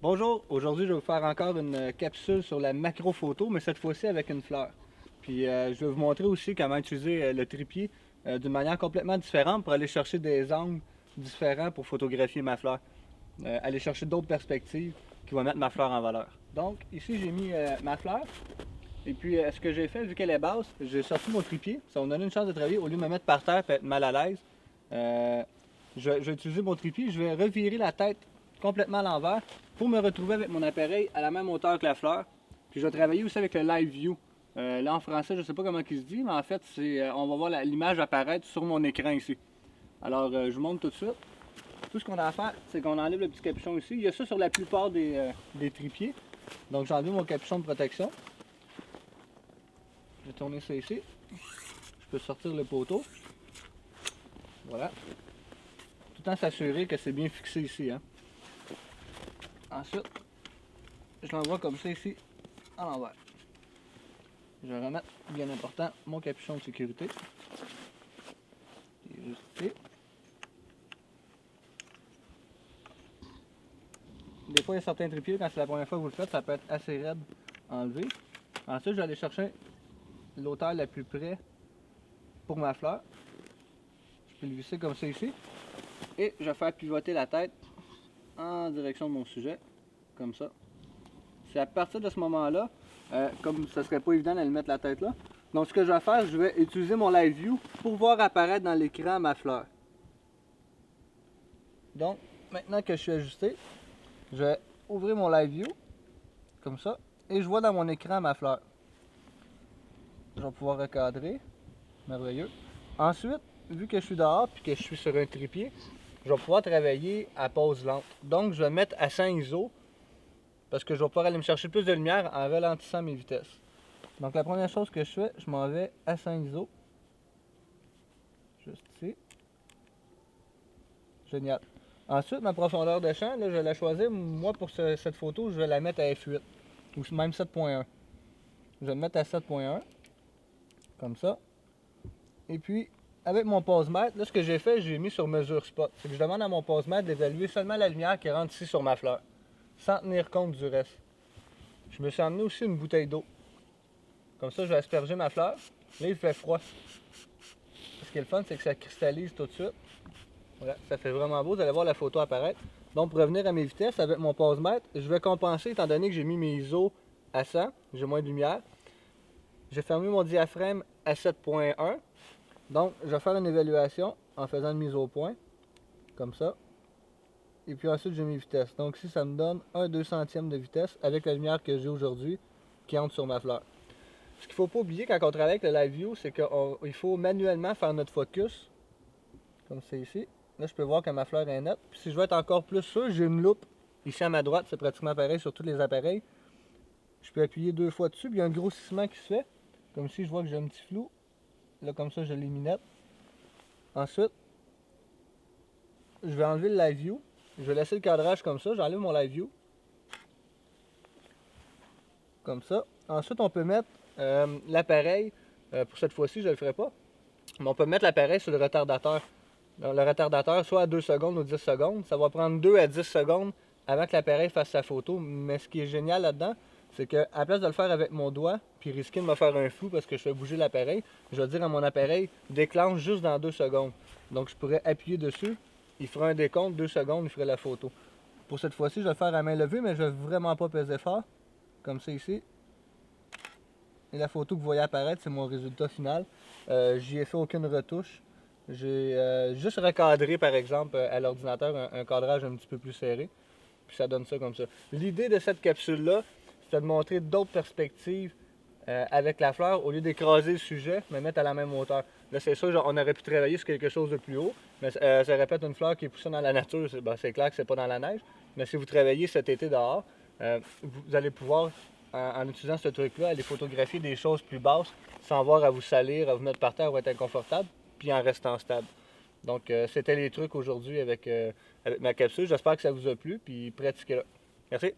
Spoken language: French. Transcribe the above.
Bonjour, aujourd'hui je vais vous faire encore une capsule sur la macro photo, mais cette fois-ci avec une fleur. Puis je vais vous montrer aussi comment utiliser le trépied d'une manière complètement différente pour aller chercher des angles différents pour photographier ma fleur. Aller chercher d'autres perspectives qui vont mettre ma fleur en valeur. Donc ici j'ai mis ma fleur, et puis ce que j'ai fait, vu qu'elle est basse, j'ai sorti mon trépied, ça va me donner une chance de travailler au lieu de me mettre par terre et être mal à l'aise. Euh, je vais utiliser mon trépied, je vais revirer la tête complètement à l'envers pour me retrouver avec mon appareil à la même hauteur que la fleur. Puis je vais travailler aussi avec le live view. Là en français, je ne sais pas comment il se dit, mais en fait, on va voir l'image apparaître sur mon écran ici. Alors je vous montre tout de suite. Tout ce qu'on a à faire, c'est qu'on enlève le petit capuchon ici. Il y a ça sur la plupart des trépieds. Donc j'ai enlevé mon capuchon de protection. Je vais tourner ça ici. Je peux sortir le poteau. Voilà. Tout le temps s'assurer que c'est bien fixé ici. Hein. Ensuite, je l'envoie comme ça ici, à l'envers. Je vais remettre, bien important, mon capuchon de sécurité. Il est juste ici. Des fois, il y a certains trépieds, quand c'est la première fois que vous le faites, ça peut être assez raide à enlever. Ensuite, je vais aller chercher l'hauteur la plus près pour ma fleur. Je peux le visser comme ça ici. Et je vais faire pivoter la tête en direction de mon sujet, comme ça. C'est à partir de ce moment-là, comme ce serait pas évident d'aller mettre la tête là. Donc ce que je vais faire, je vais utiliser mon live view pour voir apparaître dans l'écran ma fleur. Donc maintenant que je suis ajusté, je vais ouvrir mon live view, comme ça, et je vois dans mon écran ma fleur. Je vais pouvoir recadrer, merveilleux. Ensuite, vu que je suis dehors et que je suis sur un trépied, je vais pouvoir travailler à pause lente. Donc je vais mettre à 100 ISO parce que je vais pouvoir aller me chercher plus de lumière en ralentissant mes vitesses. Donc la première chose que je fais, je m'en vais à 100 ISO. Juste ici. Génial. Ensuite, ma profondeur de champ, là, je vais la choisir. Moi, pour cette photo, je vais la mettre à F8 ou même 7.1. Je vais le mettre à 7.1, comme ça. Et puis, avec mon pose-mètre, là, ce que j'ai fait, j'ai mis sur mesure spot. C'est que je demande à mon pose-mètre d'évaluer seulement la lumière qui rentre ici sur ma fleur, sans tenir compte du reste. Je me suis emmené aussi une bouteille d'eau. Comme ça, je vais asperger ma fleur. Là, il fait froid. Ce qui est le fun, c'est que ça cristallise tout de suite. Voilà, ça fait vraiment beau. Vous allez voir la photo apparaître. Donc, pour revenir à mes vitesses, avec mon pose-mètre, je vais compenser étant donné que j'ai mis mes ISO à 100. J'ai moins de lumière. J'ai fermé mon diaphragme à 7.1. Donc, je vais faire une évaluation en faisant une mise au point. Comme ça. Et puis ensuite, j'ai mes vitesses. Donc, ici, ça me donne 1/2 centième de vitesse avec la lumière que j'ai aujourd'hui qui entre sur ma fleur. Ce qu'il ne faut pas oublier quand on travaille avec le live view, c'est qu'il faut manuellement faire notre focus, comme c'est ici. Là, je peux voir que ma fleur est nette. Puis si je veux être encore plus sûr, j'ai une loupe ici à ma droite, c'est pratiquement pareil sur tous les appareils. Je peux appuyer 2 fois dessus, puis il y a un grossissement qui se fait. Comme ici, je vois que j'ai un petit flou. Là, comme ça, je l'ai mis net. Ensuite, je vais enlever le live view. Je vais laisser le cadrage comme ça. J'enlève mon live view. Comme ça. Ensuite, on peut mettre l'appareil. Pour cette fois-ci, je ne le ferai pas. Mais on peut mettre l'appareil sur le retardateur. Le retardateur, soit à 2 secondes ou 10 secondes. Ça va prendre 2 à 10 secondes avant que l'appareil fasse sa photo. Mais ce qui est génial là-dedans, c'est qu'à la place de le faire avec mon doigt, puis risquer de me faire un flou parce que je fais bouger l'appareil, je vais dire à mon appareil, déclenche juste dans 2 secondes. Donc je pourrais appuyer dessus, il fera un décompte, 2 secondes, il ferait la photo. Pour cette fois-ci, je vais le faire à main levée, mais je ne vais vraiment pas peser fort, comme ça ici. Et la photo que vous voyez apparaître, c'est mon résultat final. J'y ai fait aucune retouche. J'ai juste recadré, par exemple, à l'ordinateur, un cadrage un petit peu plus serré. Puis ça donne ça comme ça. L'idée de cette capsule-là, c'est de montrer d'autres perspectives avec la fleur, au lieu d'écraser le sujet, mais mettre à la même hauteur. Là, c'est sûr, on aurait pu travailler sur quelque chose de plus haut, mais ça répète une fleur qui est poussée dans la nature. C'est clair que c'est pas dans la neige, mais si vous travaillez cet été dehors, vous allez pouvoir, en utilisant ce truc-là, aller photographier des choses plus basses sans avoir à vous salir, à vous mettre par terre ou être inconfortable, puis en restant stable. Donc, c'était les trucs aujourd'hui avec ma capsule. J'espère que ça vous a plu, puis pratiquez-le. Merci.